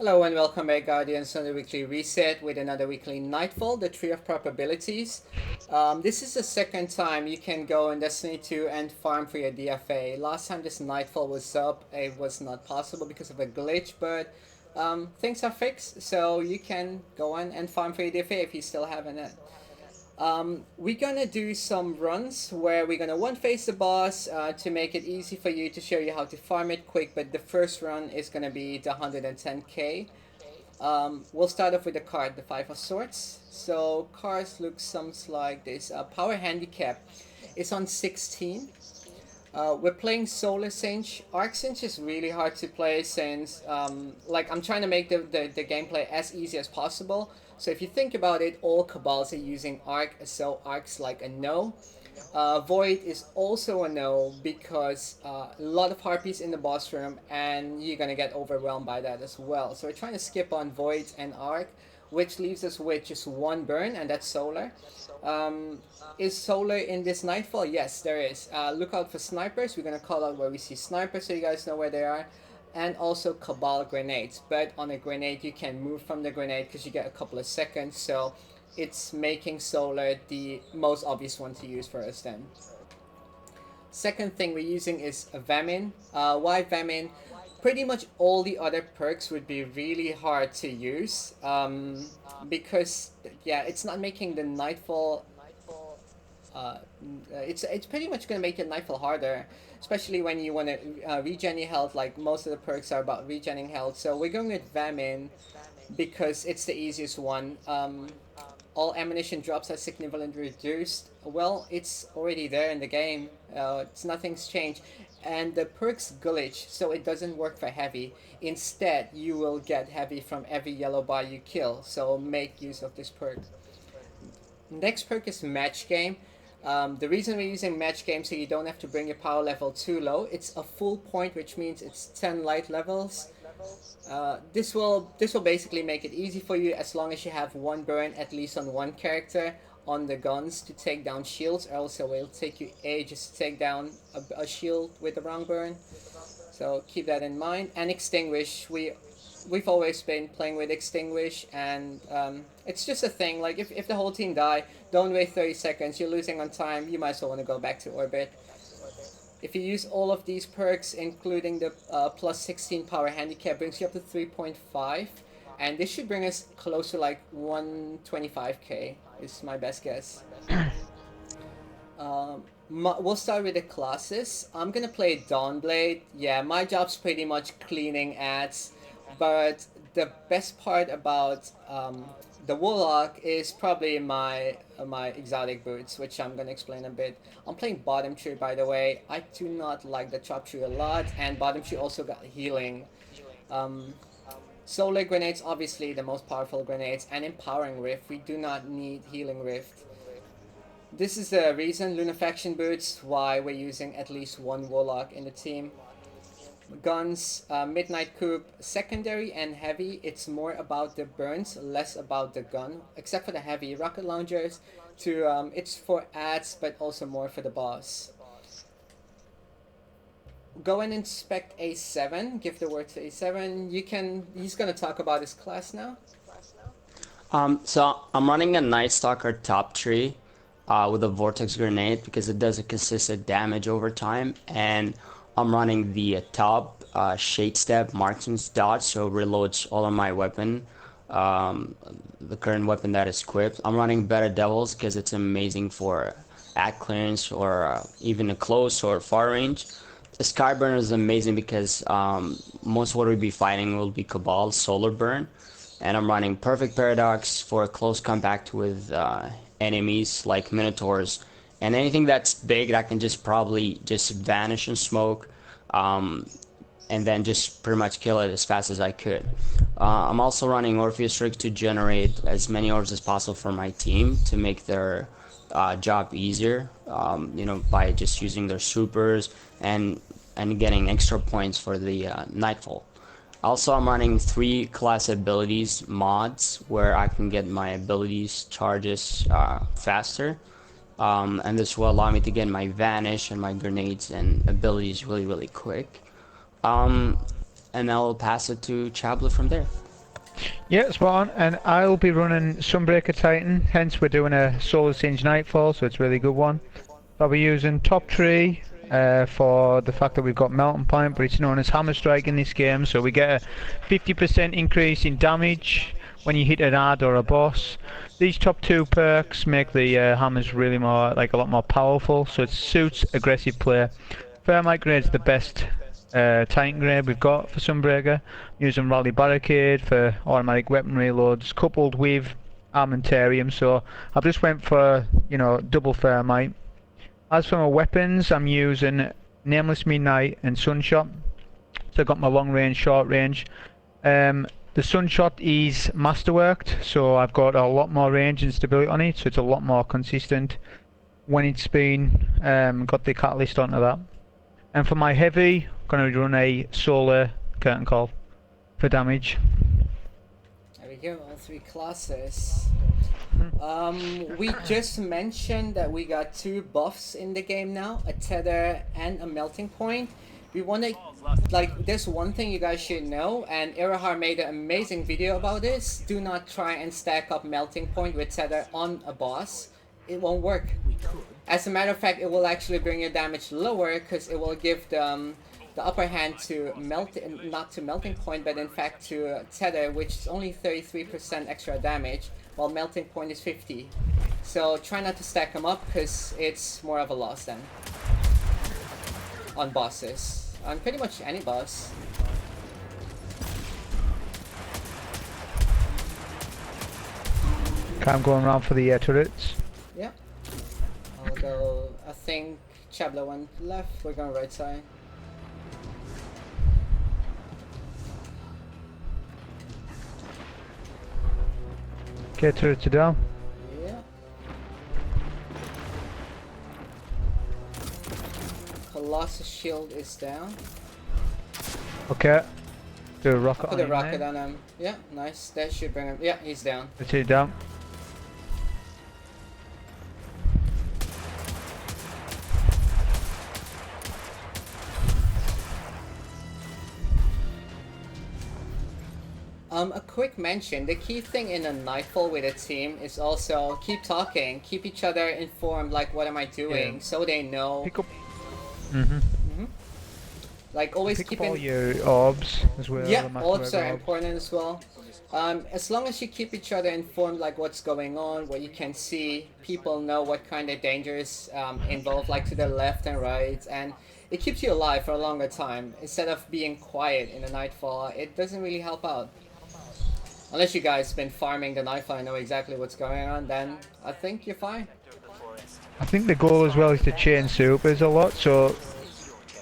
Hello and welcome back, Guardians, on the weekly reset with another weekly Nightfall, the Tree of Probabilities. This is the second time you can go in Destiny 2 and farm for your DFA. Last time this Nightfall was up, it was not possible because of a glitch, but things are fixed, so you can go on and farm for your DFA if you still haven't it. We're gonna do some runs where we're gonna one face the boss to make it easy for you to show you how to farm it quick, but the first run is gonna be the 110k. We'll start off with the card, the Five of Swords. So cards look something like this. Power handicap is on 16. We're playing Solar Singe. Arc Singe is really hard to play since, like, I'm trying to make the gameplay as easy as possible. So if you think about it, all Cabals are using Arc, so Arc's like a no. Void is also a no because a lot of harpies in the boss room and you're gonna get overwhelmed by that as well. So we're trying to skip on Void and Arc, which leaves us with just one burn, and that's Solar. Um, is Solar in this Nightfall? Yes, there is. Look out for snipers. We're gonna call out where we see snipers so you guys know where they are. And also Cabal grenades. But on a grenade, you can move from the grenade because you get a couple of seconds. So it's making Solar the most obvious one to use for us then. Second thing we're using is Vamine. Why Vamine? Pretty much all the other perks would be really hard to use because yeah, it's not making the Nightfall. Uh, it's pretty much gonna make the Nightfall harder, especially when you want to regen your health. Like most of the perks are about regenning health, so we're going with Vamine because it's the easiest one. All ammunition drops are significantly reduced. Well, it's already there in the game. It's nothing's changed, and the perks glitch, so it doesn't work for heavy. Instead, you will get heavy from every yellow bar you kill. So make use of this perk. Next perk is match game. The reason we're using match game so you don't have to bring your power level too low. It's a full point, which means it's 10 light levels. This will basically make it easy for you as long as you have one burn at least on one character on the guns to take down shields, or else it will take you ages to take down a shield with the wrong burn. So keep that in mind. And extinguish, we've always been playing with extinguish, and it's just a thing. Like if the whole team die, don't wait 30 seconds. You're losing on time. You might as well want to go back to orbit. If you use all of these perks, including the plus 16 power handicap, brings you up to 3.5. And this should bring us close to like 125k, is my best guess. We'll start with the classes. I'm gonna play Dawnblade. Yeah, my job's pretty much cleaning ads, but the best part about the Warlock is probably my exotic boots, which I'm gonna explain a bit. I'm playing bottom tree, by the way. I do not like the top tree a lot, and bottom tree also got healing. Um, Solar grenades, obviously the most powerful grenades, and empowering rift. We do not need healing rift. This is the reason, Lunafaction boots, why we're using at least one Warlock in the team. Guns, Midnight Coup, secondary and heavy, it's more about the burns, less about the gun, except for the heavy rocket launchers. It's for ads, but also more for the boss. Go and inspect A7. Give the word to A7. He's gonna talk about his class now. So I'm running a Night Stalker top tree with a Vortex Grenade because it does a consistent damage over time, and I'm running the top Shade Step Marksman's Dodge, so it reloads all of my weapon, um, the current weapon that is equipped. I'm running Better Devils because it's amazing for at clearance or even a close or far range. The Skyburner is amazing because most what we'll be fighting will be Cabal Solar Burn, and I'm running Perfect Paradox for close contact with enemies like Minotaurs and anything that's big that can just probably just vanish in smoke, um, and then just pretty much kill it as fast as I could. I'm also running Orpheus Strix to generate as many orbs as possible for my team to make their job easier. By just using their supers and getting extra points for the Nightfall. Also, I'm running 3 class abilities mods where I can get my abilities charges faster. And this will allow me to get my vanish and my grenades and abilities really quick. Um, and I'll pass it to Chablo from there. Yeah, spot on. And I'll be running Sunbreaker Titan, hence we're doing a Solar Singe Nightfall, so it's a really good one. I'll be using Top Tree for the fact that we've got Melting Point, but it's known as Hammer Strike in this game, so we get a 50% increase in damage when you hit an ad or a boss. These top two perks make the hammers really more, like a lot more powerful, so it suits aggressive play. Thermite Grade's the best Titan grade we've got for Sunbreaker. Using Rally Barricade for automatic weapon reloads, coupled with Armentarium, so I've just went for, double Thermite. As for my weapons, I'm using Nameless Midnight and Sunshot. So I've got my long range, short range. The Sunshot is masterworked, so I've got a lot more range and stability on it, so it's a lot more consistent when it's been got the catalyst onto that. And for my heavy, I'm going to run a solar curtain call for damage. There we go, all three classes. We just mentioned that we got two buffs in the game now, a tether and a melting point. We want to, like, there's one thing you guys should know, and Irahar made an amazing video about this. Do not try and stack up melting point with tether on a boss. It won't work. As a matter of fact, it will actually bring your damage lower because it will give the upper hand to not to melting point, but in fact to tether, which is only 33% extra damage, while melting point is 50. So try not to stack them up because it's more of a loss then. On bosses. On pretty much any boss. Okay, I'm going around for the turrets. Yeah. I'll go, I think Chablo went left, we're going right side. Okay, turrets are down. Yeah. Colossus shield is down. Okay. Do a rocket Put on a him rocket there. on him. Yeah, nice. That should bring him. Yeah, he's down. That's it, down. A quick mention, the key thing in a Nightfall with a team is also keep talking, keep each other informed, like what am I doing, so they know. Pick up. Like always Pick keep up all in... your orbs as well. Yeah, the orbs are masterwork important as well. As long as you keep each other informed, like what's going on, what you can see, people know what kind of dangers involved, like to the left and right, and it keeps you alive for a longer time. Instead of being quiet in a Nightfall, it doesn't really help out. Unless you guys been farming the Nightfall and know exactly what's going on, then I think you're fine. I think the goal as well is to chain supers a lot, so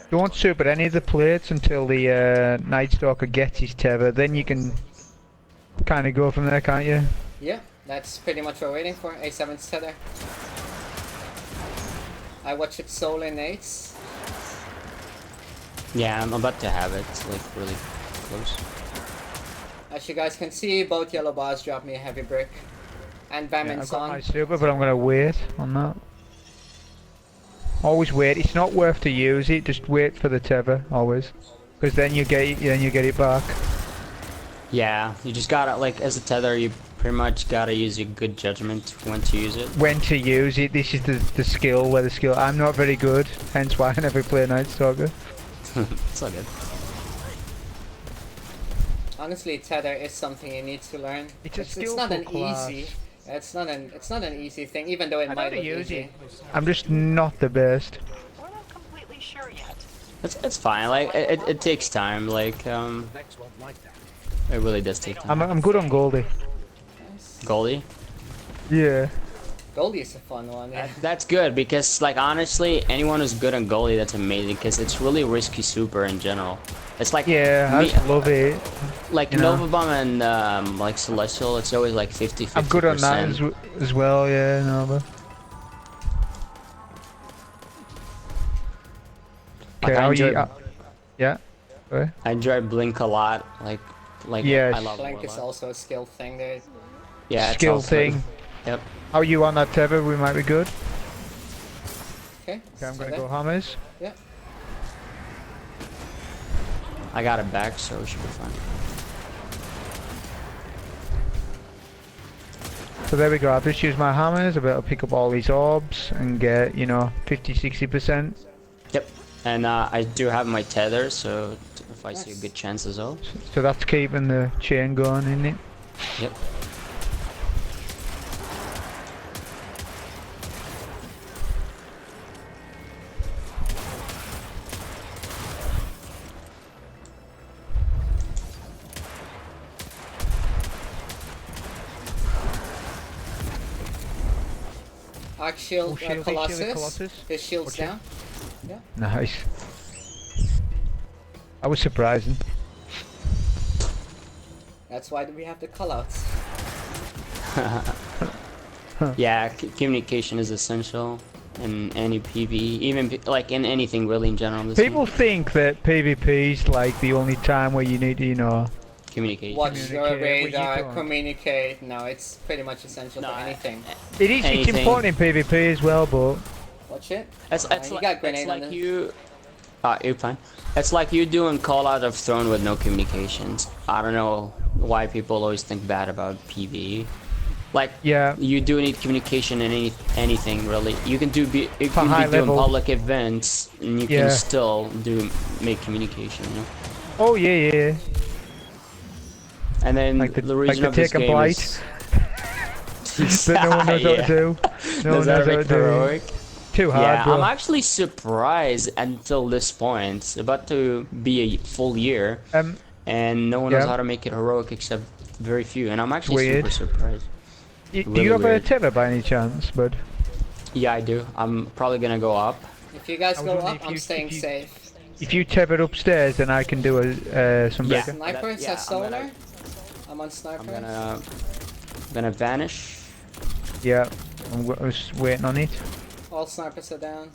don't super any of the plates until the Night Stalker gets his tether, then you can kind of go from there, can't you? Yeah, that's pretty much what we're waiting for. A7's tether. I watch it solo in 8s. Yeah, I'm about to have it. It's like really close. As you guys can see, both yellow bars dropped me a heavy brick. And Yeah, Vamin's I've got my on. super, but I'm going to wait on that. Always wait. It's not worth to use it. Just wait for the tether, always, because then you get it back. Yeah, you just gotta, like, as a tether, you pretty much gotta use your good judgment when to use it. When to use it. This is the skill. Where the skill. I'm not very good, hence why I never play Night Stalker. It's all good. Honestly, tether is something you need to learn. It's a It's not skillful an class. easy. It's not an easy thing, even though it I know might to look use easy. it. I'm just not the best. We're not completely sure yet. It's fine. Like it takes time. Like it really does take time. I'm good on Goldie. Nice. Goldie. Yeah. Goldie is a fun one. Yeah. That's good because, like, honestly, anyone who's good on goalie, that's amazing because it's really risky super in general. It's like Yeah, I just love it. like you know. Nova Bomb and like Celestial. It's always like 50-50%. I'm good on that as well. Yeah, no, but. Like, Okay, I how enjoy, you? Yeah. Sorry. I enjoy Blink a lot. Like Yes. I love Blank it a is lot. also a skill thing. There. Yeah, it's Skill also- thing. Yep. How are you on that tether? We might be good. Okay. Okay, I'm so gonna there. go hammers. Yeah. I got it back, so we should be fine. So there we go. I've just used my hammers. I'll be able to pick up all these orbs and get, you know, 50-60%. Yep. And I do have my tether, so if I see a Nice. good chance as well. So that's keeping the chain going, isn't it? Yep. Arc shield, Oh, shield, Colossus. Colossus. His shield's Watch it. down. Yeah. Nice. That was surprising. That's why we have the callouts. Yeah, communication is essential in any PvE, even like in anything really in general. This People game. think that PvP's like the only time where you need to, you know, Communication. Watch your Communicate, what you radar, doing? communicate. No, it's pretty much essential No, for anything. it is. It's Anything. important in PvP as well, but Watch it. It's You like, got grenade it's on like this. you. You're fine. It's like you doing Call Out of Throne with no communications. I don't know why people always think bad about PvE. Like, yeah, you do need communication in anything really. You can do you For can high be doing level. public events and you Yeah. can still make communication. You know? oh yeah. And then Like the the reason of this take a game blight. is That no one knows what Yeah. to do. No one Does that knows what make to do. heroic? Too hard, Yeah, bro. I'm actually surprised until this point. It's about to be a full year, and no one knows yeah. how to make it heroic except very few. And I'm actually weird. super surprised. Do really you have weird. a tether by any chance, bud? Yeah, I do. I'm probably gonna go up. If you guys I was go wondering up, if I'm you- staying if you- safe. If you tether upstairs, then I can do a sunbreaker. Sniper, it yeah, says I'm gonna- solar. I'm on sniper. I'm gonna vanish. Yeah, I was waiting on it. All snipers are down.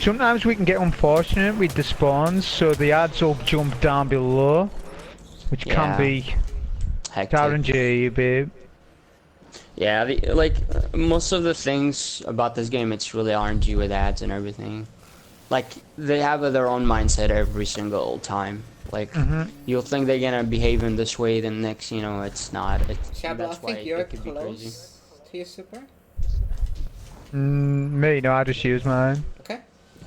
Sometimes we can get unfortunate with the spawns, so the ads will jump down below, which Yeah. can be Hectic. RNG a bit. Yeah, like most of the things about this game, it's really RNG with ads and everything. Like they have their own mindset every single time. Like you'll think they're gonna behave in this way, then next, you know, it's not. Chablo, I That's why think you're it could be crazy. close to your super. Me, no, I just use mine. Okay,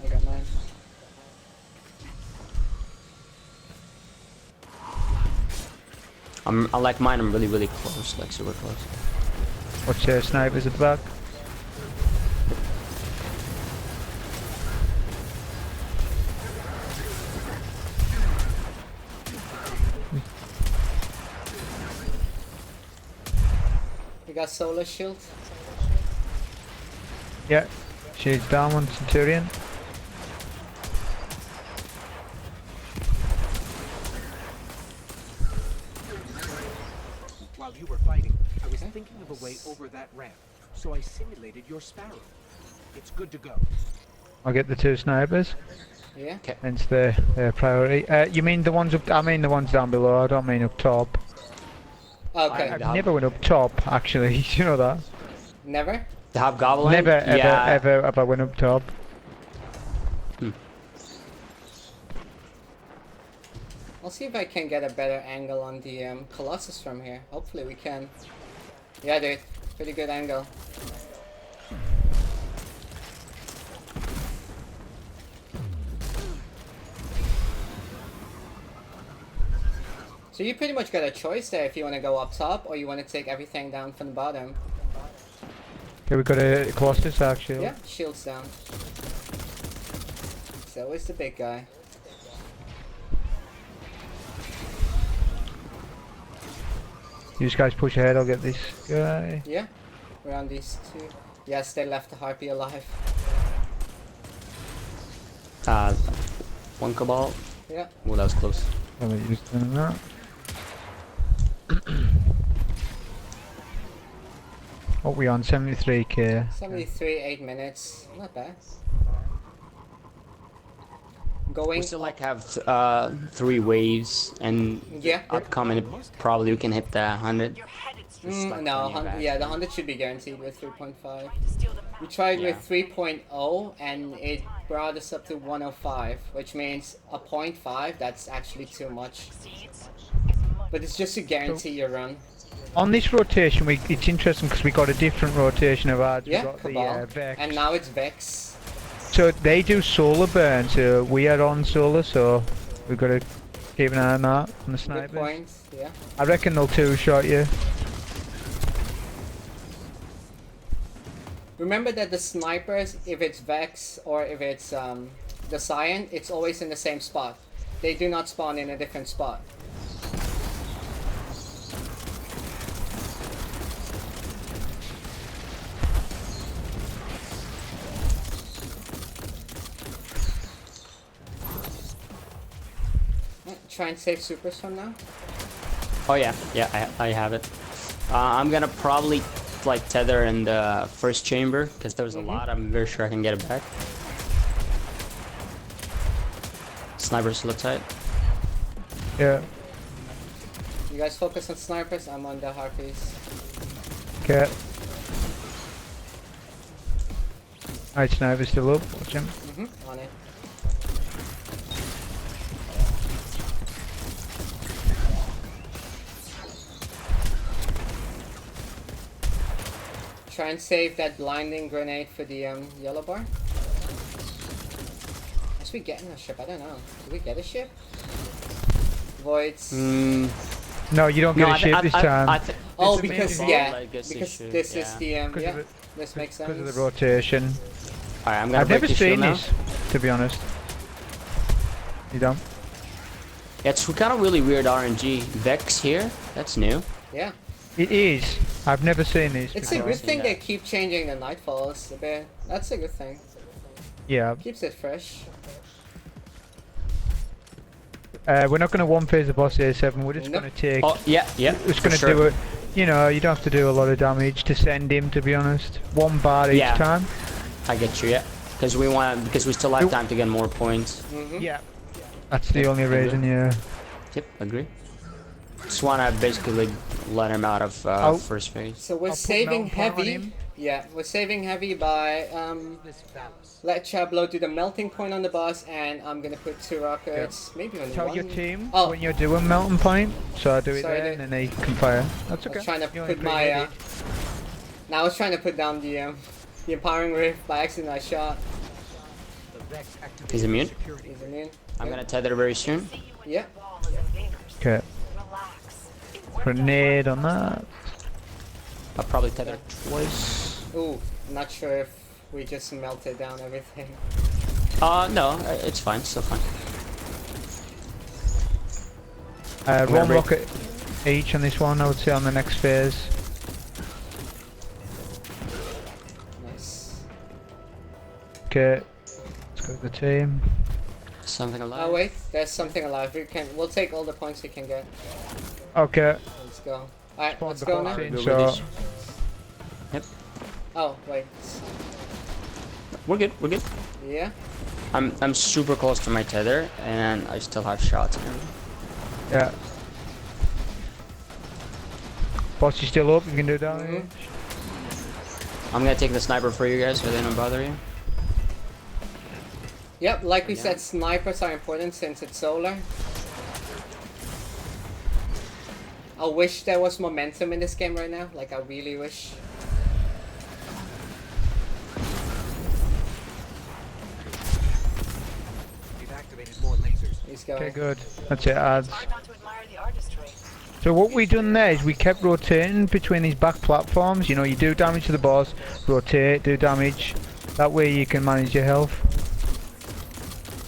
I got mine. I like mine. I'm really close, like super close. Watch snipers at the back. You got solar shield. Yeah, she's down one Centurion. While you were fighting, I was thinking of a way over that ramp, so I simulated your sparrow. It's good to go. I'll get the two snipers. Yeah. Hence the priority. You mean the ones up? I mean the ones down below. I don't mean up top. Okay. I never went up top, actually. You know that? Never. The Hobgoblin? Never, ever, Yeah. ever have I went up top. I'll see if I can get a better angle on the Colossus from here. Hopefully we can. Yeah, dude. Pretty good angle. So you pretty much got a choice there if you want to go up top or you want to take everything down from the bottom. Okay, we got a Colossus actually. Yeah, shields down. So is the big guy. You guys push ahead, I'll get this guy. Yeah, around these two. Yes, they left the harpy alive. One Cabal. Yeah. Oh, that was close. I'll let you just doing that. What we on? 73k. 73, 8 minutes. Not bad. going. We still like have 3 waves, and Yeah. upcoming probably we can hit the 100. You're headed There's straight. like No, plenty of yeah, the action. 100 should be guaranteed with 3.5. Trying to steal the We map. tried Yeah. with 3.0 and it brought us up to 105, which means a 0.5, that's actually too much. Succeeds. But it's just to guarantee your run. On this rotation, it's interesting because we got a different rotation of ads. Yeah, we got Cabal. the Vex. And now it's Vex. So they do solar burn, so we are on solar, so we've got to keep an eye on that, on the Good snipers. point, yeah. I reckon they'll two-shot you. Remember that the snipers, if it's Vex or if it's the Cyan, it's always in the same spot. They do not spawn in a different spot. Try and save supers from now. Oh yeah, I have it. I'm gonna probably like tether in the first chamber because there was a lot. I'm very sure I can get it back. Snipers look tight. Yeah. You guys focus on snipers, I'm on the harpies. Okay. Alright, sniper's still up. Watch him. On it. Try and save that blinding grenade for the yellow bar. As we getting a ship, I don't know. Do we get a ship? Voids. No, you don't get a ship this time. Oh, It's because amazing. yeah, Legacy because ship, this is the Because yeah, of it- this makes sense. Because of the rotation. Alright, I'm gonna I've break never the shield seen now. this, to be honest. You don't? Yeah, it's kind of really weird RNG. Vex here, that's new. Yeah, It is. I've never seen this. it's before. a good seen thing that. they keep changing the nightfalls a bit. That's a good thing. Yeah. Keeps it fresh. We're not going to one phase the boss A7. We're just Nope. going to take. Oh yeah, yeah. We're just for going to sure. do it. You know, you don't have to do a lot of damage to send him. To be honest, 1 bar each Yeah. time. I get you, yeah. Because we still have time to get more points. Yeah. That's the only reason. Yeah. Yep, agree. Just wanna basically let him out of first phase. So we're I'll put saving Melon Point on heavy. him. Yeah, we're saving heavy by This balance. let Chablo do the melting point on the boss, and I'm gonna put 2 rockets, maybe only Tell one. your team Oh. when you're doing melting point. So I do it Sorry, there, Dave. and then they can fire. That's I okay. was trying to You only put my pre-made it. now I was trying to put down the empowering rift by accident. I shot. The Vex activated He's immune? security. He's immune. I'm gonna tether very soon. See you when Yeah. the ball is invaders. Okay. Relax. It worked out Grenade fine. on that. I'll probably tether twice. Ooh, not sure if we just melted down everything. No, it's fine, still fine. gonna One break- rocket each on this one, I would say, on the next phase. Nice. Okay. Let's go to the team. Something alive. Oh wait, there's something alive. We'll take all the points we can get. Okay. Let's go. Alright, Spawn let's the go box now. in, Go so with Yep, Oh wait. we're good. We're good. Yeah. I'm super close to my tether, and I still have shots and everything. yeah. Boss, you still up? You can do damage. I'm gonna take the sniper for you guys so they don't bother you. Yep, like we Yeah. said, snipers are important since it's solar. I wish there was momentum in this game right now. Like, I really wish. We've activated more lasers. He's going. Okay, good. That's it, adds. Hard not to admire the artistry. So what we done there is we kept rotating between these back platforms. You know, you do damage to the boss, rotate, do damage. That way you can manage your health.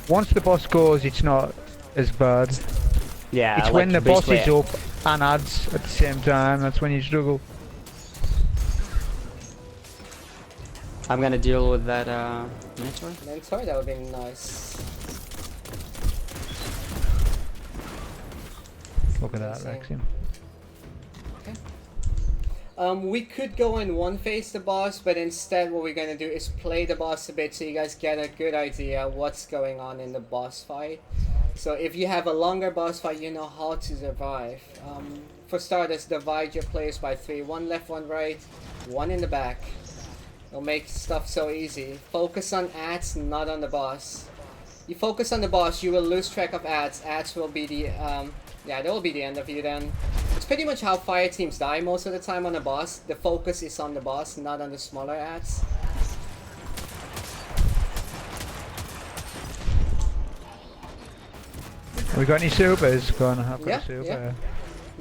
Once the boss goes, it's not as bad. Yeah, It's like when the boss basically- is up and adds at the same time, that's when you struggle. I'm gonna deal with that Minotaur. Mentor, that would be nice. Look at that, Insane. Rexium. We could go and one face the boss, but instead what we're gonna do is play the boss a bit so you guys get a good idea what's going on in the boss fight. So if you have a longer boss fight, you know how to survive. For starters, divide your players by 3. 1 left, 1 right, 1 in the back. It'll make stuff so easy. Focus on ads, not on the boss. You focus on the boss, you will lose track of ads. Ads will be the, yeah, that will be the end of you then. It's pretty much how fire teams die most of the time on a boss. The focus is on the boss, not on the smaller ads. We got any supers? Go on, I've got Yeah, a super. yeah.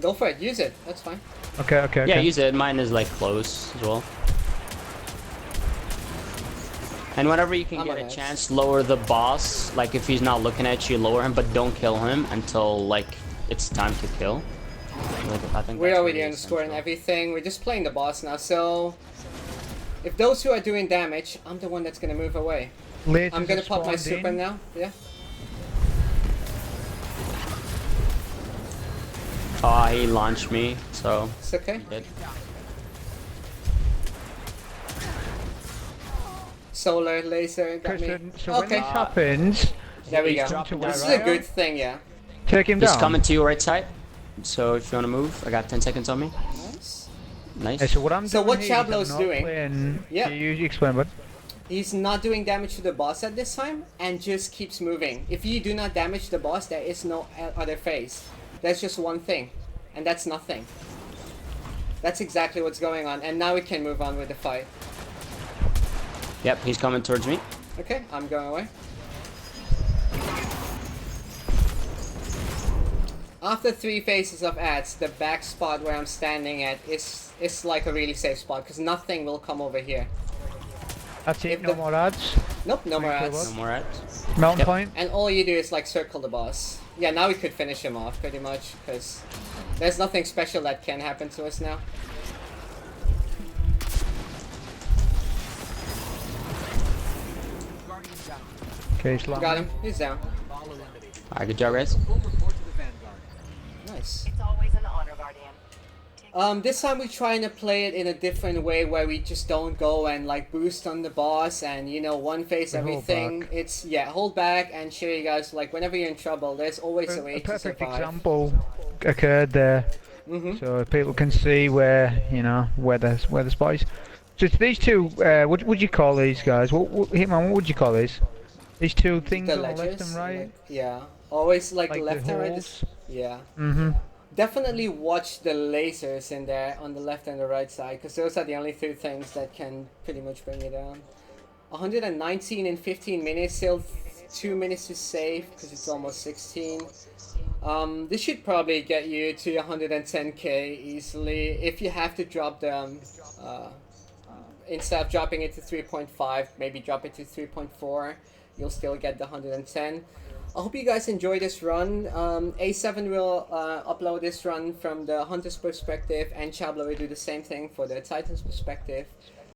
Go for it, use it, that's fine. Okay. Yeah, use it. Mine is like close as well. And whenever you can I'm get on a edge. chance, lower the boss. Like if he's not looking at you, lower him, but don't kill him until like it's time to kill. Like, I think We're that's already really on the score and essential. everything. We're just playing the boss now, so if those two are doing damage, I'm the one that's gonna move away. Lasers I'm gonna have pop my spawned super in. now. Yeah. Oh, he launched me, so It's okay. he did. Solar laser got me. Christian, so when Okay. this happens, There we He's go. dropping down This is right a good thing, yeah. take him He's down. coming to you right side. So if you want to move, I got 10 seconds on me. Nice. Nice. So what I'm So doing what here is I'm Chablo's not doing- playing- Yeah. You explain, bud. He's not doing damage to the boss at this time and just keeps moving. If you do not damage the boss, there is no other phase. There's just one thing, and that's nothing. That's exactly what's going on, and now we can move on with the fight. Yep, he's coming towards me. Okay, I'm going away. After 3 phases of ads, the back spot where I'm standing at is like a really safe spot because nothing will come over here. That's it, If no the- more ads. Nope, no more Thank you, ads. No more ads. Mountain Yep. point. And all you do is like circle the boss. Yeah, now we could finish him off pretty much because there's nothing special that can happen to us now. Guardian down. Okay, slam. Got him. He's down. All eliminated. Alright, good job, guys. Full report to the Vanguard. Nice. It's always an honor, Guardian. This time we're trying to play it in a different way where we just don't go and like boost on the boss and you know one face We hold everything. back. It's yeah, hold back and show you guys like whenever you're in trouble, there's always a way A to perfect survive. example occurred there, Mhm. so people can see where where the spot is. So it's these two. What would you call these guys? Hitman, what would you call these? These two things The on the left ledges, and right, like, yeah, always like, like left the and right. holes. Yeah. Mm-hmm. Definitely watch the lasers in there on the left and the right side because those are the only 2 things that can pretty much bring you down. 119 in 15 minutes, still 2 minutes to save because it's almost 16. This should probably get you to 110k easily if you have to drop them. Instead of dropping it to 3.5, maybe drop it to 3.4. You'll still get the 110. I hope you guys enjoy this run. A7 will upload this run from the Hunter's perspective, and Chablo will do the same thing for the Titan's perspective.